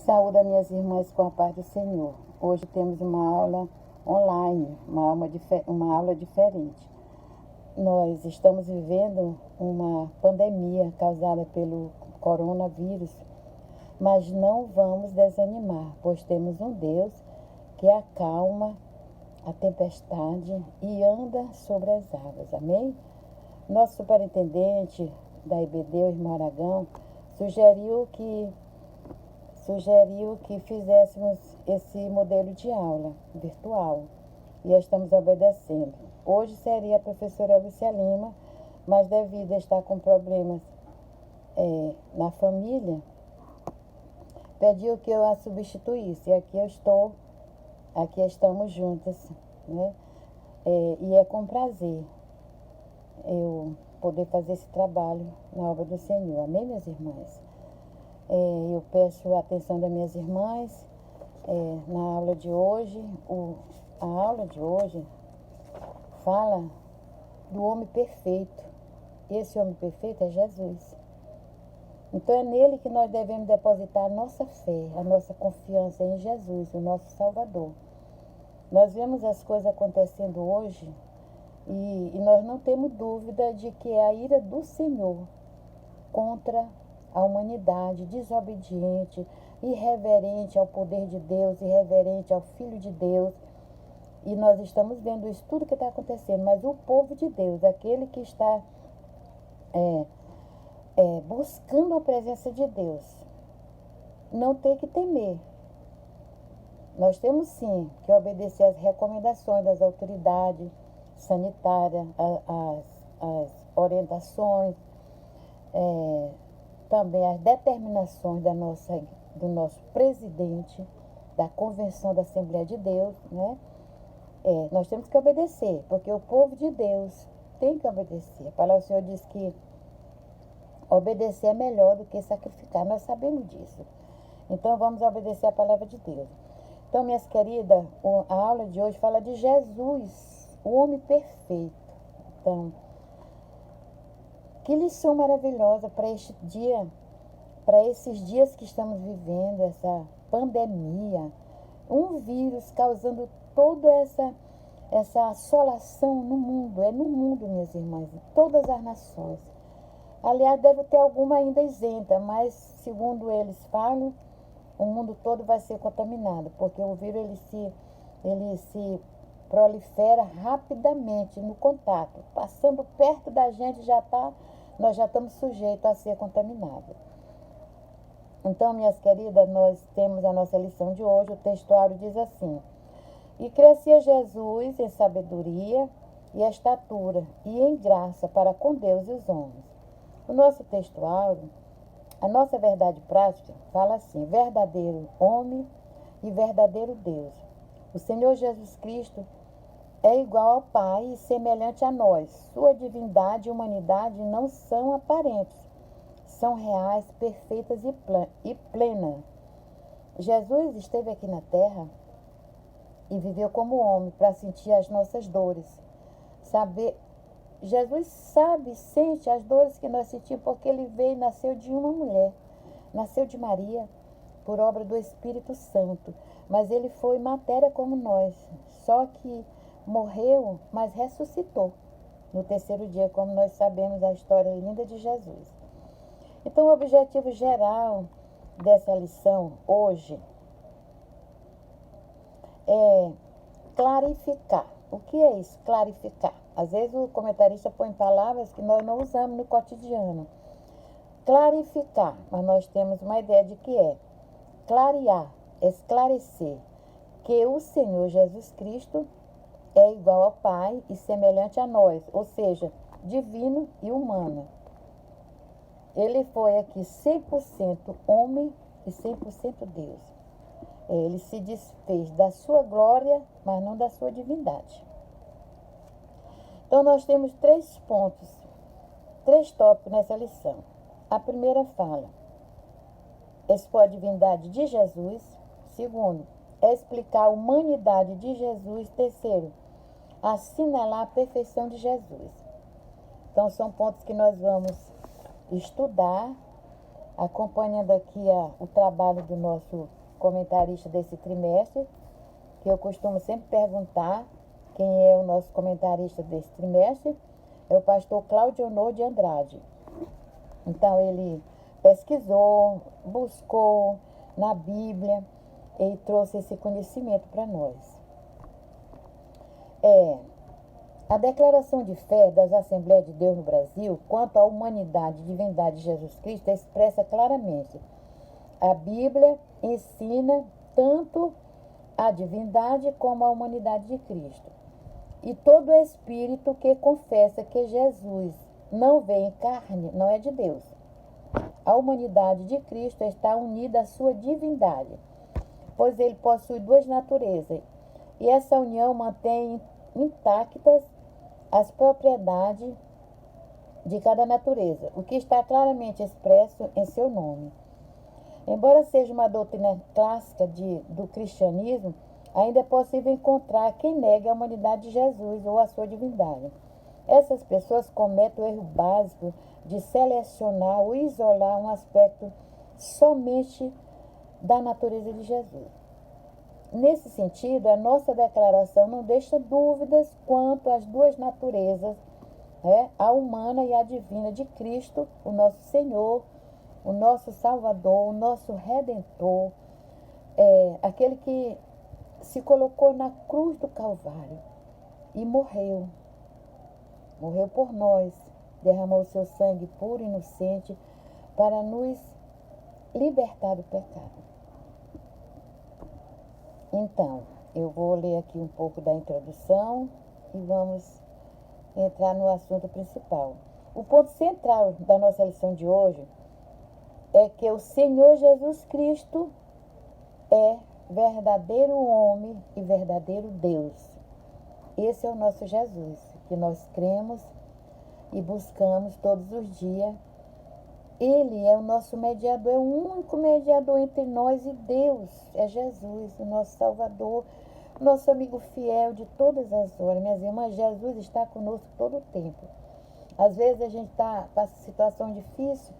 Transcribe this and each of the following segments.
Saúde as minhas irmãs com a paz do Senhor. Hoje temos uma aula online, uma aula diferente. Nós estamos vivendo uma pandemia causada pelo coronavírus, mas não vamos desanimar, pois temos um Deus que acalma a tempestade e anda sobre as águas. Amém? Nosso superintendente da IBD, o irmão Aragão, sugeriu que fizéssemos esse modelo de aula virtual e estamos obedecendo. Hoje seria a professora Lúcia Lima, mas devido a estar com problemas na família, pediu que eu a substituísse. E aqui estamos juntas, né? E é com prazer eu poder fazer esse trabalho na obra do Senhor. Amém, minhas irmãs? Eu peço a atenção das minhas irmãs na aula de hoje. A aula de hoje fala do homem perfeito. Esse homem perfeito é Jesus. Então é nele que nós devemos depositar a nossa fé, a nossa confiança em Jesus, o nosso Salvador. Nós vemos as coisas acontecendo hoje e nós não temos dúvida de que é a ira do Senhor contra a humanidade desobediente, irreverente ao poder de Deus, irreverente ao Filho de Deus. E nós estamos vendo isso tudo que está acontecendo. Mas o povo de Deus, aquele que está buscando a presença de Deus, não tem que temer. Nós temos sim que obedecer às recomendações das autoridades sanitárias, as orientações, também as determinações do nosso presidente da Convenção da Assembleia de Deus, né? Nós temos que obedecer, porque o povo de Deus tem que obedecer. A palavra do Senhor diz que obedecer é melhor do que sacrificar. Nós sabemos disso. Então vamos obedecer a palavra de Deus. Então, minhas queridas, a aula de hoje fala de Jesus, o homem perfeito. Então, que lição maravilhosa para este dia, para esses dias que estamos vivendo, essa pandemia, um vírus causando toda essa assolação no mundo. É no mundo, minhas irmãs, em todas as nações. Aliás, deve ter alguma ainda isenta, mas segundo eles falam, o mundo todo vai ser contaminado, porque o vírus ele se prolifera rapidamente no contato. Passando perto da gente nós já estamos sujeitos a ser contaminados. Então, minhas queridas, nós temos a nossa lição de hoje. O textuário diz assim: e crescia Jesus em sabedoria e estatura e em graça para com Deus e os homens. O nosso textuário, a nossa verdade prática, fala assim: verdadeiro homem e verdadeiro Deus. O Senhor Jesus Cristo é igual ao Pai e semelhante a nós. Sua divindade e humanidade não são aparentes, são reais, perfeitas e plenas. Jesus esteve aqui na terra e viveu como homem para sentir as nossas dores. Jesus sente as dores que nós sentimos, porque ele veio e nasceu de uma mulher, nasceu de Maria, por obra do Espírito Santo. Mas ele foi matéria como nós, só que morreu, mas ressuscitou no terceiro dia, como nós sabemos a história linda de Jesus. Então, o objetivo geral dessa lição hoje é clarificar. O que é isso? Clarificar. Às vezes o comentarista põe palavras que nós não usamos no cotidiano. Clarificar, mas nós temos uma ideia de que é clarear, esclarecer, que o Senhor Jesus Cristo é igual ao Pai e semelhante a nós, ou seja, divino e humano. Ele foi aqui 100% homem e 100% Deus. Ele se desfez da sua glória, mas não da sua divindade. Então, nós temos 3 pontos, 3 tópicos nessa lição. A primeira fala: expor a divindade de Jesus. Segundo, explicar a humanidade de Jesus. Terceiro, assinalar a perfeição de Jesus. Então, são pontos que nós vamos estudar acompanhando aqui o trabalho do nosso comentarista desse trimestre, que eu costumo sempre perguntar quem é o nosso comentarista desse trimestre, é o pastor Cláudio Honor de Andrade. Então ele pesquisou, buscou na Bíblia e trouxe esse conhecimento para nós. A declaração de fé das Assembleias de Deus no Brasil quanto à humanidade e divindade de Jesus Cristo expressa claramente: a Bíblia ensina tanto a divindade como a humanidade de Cristo. E todo espírito que confessa que Jesus não veio em carne não é de Deus. A humanidade de Cristo está unida à sua divindade, pois ele possui duas naturezas, e essa união mantém intactas as propriedades de cada natureza, o que está claramente expresso em seu nome. Embora seja uma doutrina clássica do cristianismo, ainda é possível encontrar quem negue a humanidade de Jesus ou a sua divindade. Essas pessoas cometem o erro básico de selecionar ou isolar um aspecto somente da natureza de Jesus. Nesse sentido, a nossa declaração não deixa dúvidas quanto às duas naturezas, a humana e a divina de Cristo, o nosso Senhor, o nosso Salvador, o nosso Redentor, aquele que se colocou na cruz do Calvário e morreu por nós, derramou o seu sangue puro e inocente para nos libertar do pecado. Então, eu vou ler aqui um pouco da introdução e vamos entrar no assunto principal. O ponto central da nossa lição de hoje é que o Senhor Jesus Cristo é verdadeiro homem e verdadeiro Deus. Esse é o nosso Jesus, que nós cremos e buscamos todos os dias. Ele é o nosso mediador, é o único mediador entre nós e Deus. É Jesus, o nosso Salvador, nosso amigo fiel de todas as horas. Minhas irmãs, Jesus está conosco todo o tempo. Às vezes a gente passa situação difícil,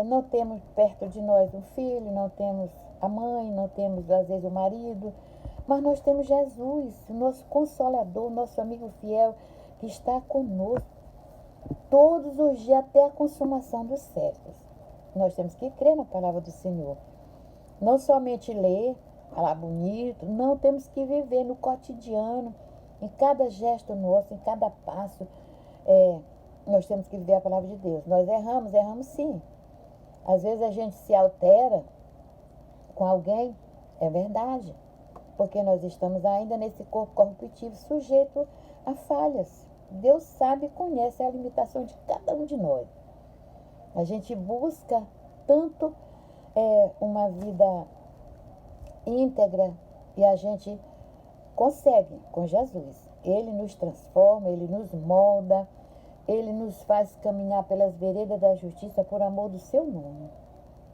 não temos perto de nós um filho, não temos a mãe, não temos às vezes o marido, mas nós temos Jesus, o nosso Consolador, nosso amigo fiel, que está conosco todos os dias até a consumação dos séculos. Nós temos que crer na palavra do Senhor. Não somente ler, falar bonito, não, temos que viver no cotidiano, em cada gesto nosso, em cada passo. Nós temos que viver a palavra de Deus. Nós erramos sim. Às vezes a gente se altera com alguém, é verdade, porque nós estamos ainda nesse corpo corruptível, sujeito a falhas. Deus sabe e conhece a limitação de cada um de nós. A gente busca tanto uma vida íntegra e a gente consegue com Jesus. Ele nos transforma, ele nos molda, ele nos faz caminhar pelas veredas da justiça por amor do seu nome.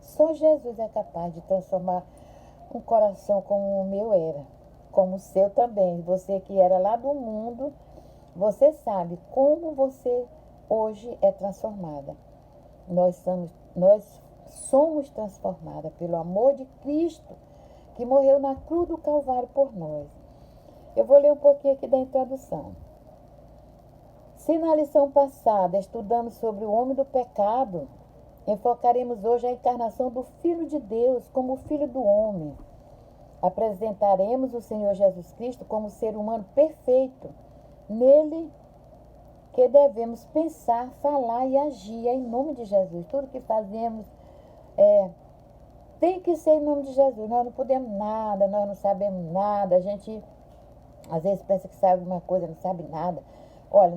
Só Jesus é capaz de transformar um coração como o meu era, como o seu também. Você que era lá do mundo, você sabe como você hoje é transformada. Nós somos transformadas pelo amor de Cristo, que morreu na cruz do Calvário por nós. Eu vou ler um pouquinho aqui da introdução. Se na lição passada estudamos sobre o homem do pecado, enfocaremos hoje a encarnação do Filho de Deus como Filho do homem. Apresentaremos o Senhor Jesus Cristo como ser humano perfeito. Nele que devemos pensar, falar e agir em nome de Jesus. Tudo que fazemos tem que ser em nome de Jesus. Nós não podemos nada, nós não sabemos nada. A gente às vezes pensa que sabe alguma coisa, não sabe nada. Olha,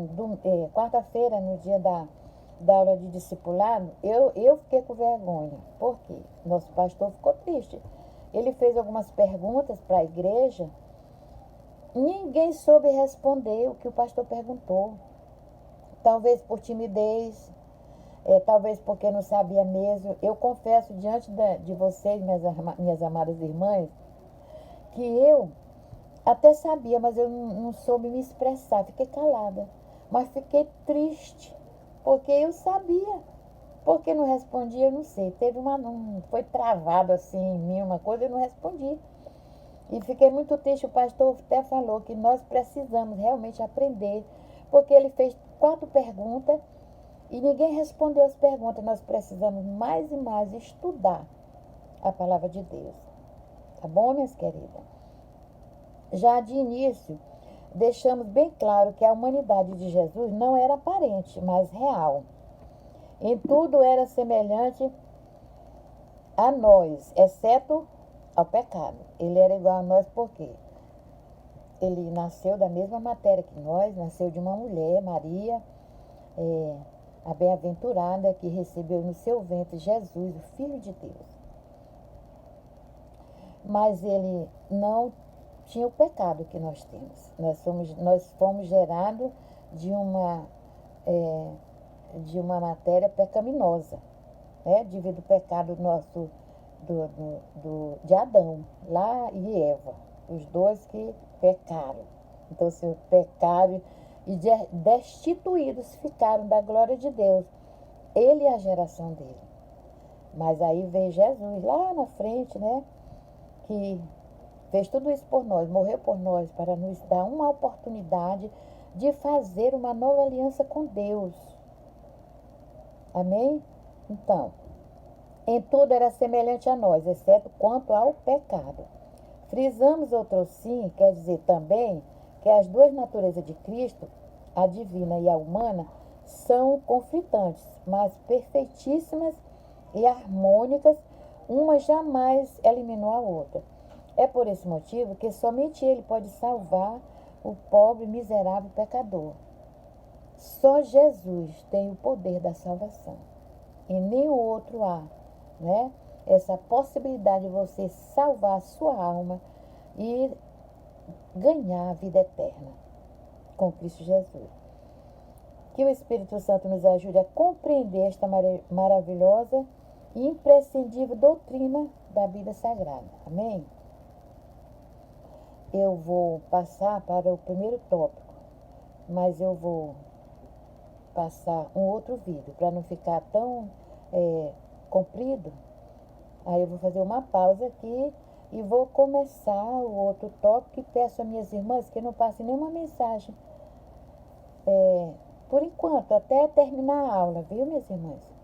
quarta-feira, no dia da aula de discipulado, eu fiquei com vergonha. Por quê? Nosso pastor ficou triste. Ele fez algumas perguntas para a igreja. Ninguém soube responder o que o pastor perguntou. Talvez por timidez, talvez porque não sabia mesmo. Eu confesso diante de vocês, minhas amadas irmãs, que eu até sabia, mas eu não soube me expressar. Fiquei calada, mas fiquei triste, porque eu sabia. Por que não respondi? Eu não sei. Foi travado assim em mim uma coisa, eu não respondi. E fiquei muito triste. O pastor até falou que nós precisamos realmente aprender, porque ele fez 4 perguntas e ninguém respondeu as perguntas. Nós precisamos mais e mais estudar a palavra de Deus. Tá bom, minhas queridas? Já de início, deixamos bem claro que a humanidade de Jesus não era aparente, mas real. Em tudo era semelhante a nós, exceto ao pecado. Ele era igual a nós porque ele nasceu da mesma matéria que nós, nasceu de uma mulher, Maria, a bem-aventurada, que recebeu no seu ventre Jesus, o Filho de Deus. Mas ele não tinha o pecado que nós temos. Nós fomos gerados de uma matéria pecaminosa, né? Devido ao pecado nosso de Adão, lá e Eva, os dois que pecaram. Então, se pecaram e destituídos ficaram da glória de Deus, ele e a geração dele. Mas aí veio Jesus lá na frente, né? Que fez tudo isso por nós, morreu por nós, para nos dar uma oportunidade de fazer uma nova aliança com Deus. Amém? Então, em tudo era semelhante a nós, exceto quanto ao pecado. Frisamos outro sim, quer dizer também que as duas naturezas de Cristo, a divina e a humana, são conflitantes, mas perfeitíssimas e harmônicas, uma jamais eliminou a outra. É por esse motivo que somente Ele pode salvar o pobre, miserável pecador. Só Jesus tem o poder da salvação. E nenhum outro há, né? Essa possibilidade de você salvar a sua alma e ganhar a vida eterna com Cristo Jesus. Que o Espírito Santo nos ajude a compreender esta maravilhosa e imprescindível doutrina da Bíblia Sagrada. Amém? Eu vou passar para o primeiro tópico, mas eu vou passar um outro vídeo para não ficar tão comprido. Aí eu vou fazer uma pausa aqui e vou começar o outro tópico e peço a minhas irmãs que não passem nenhuma mensagem por enquanto, até terminar a aula, viu, minhas irmãs?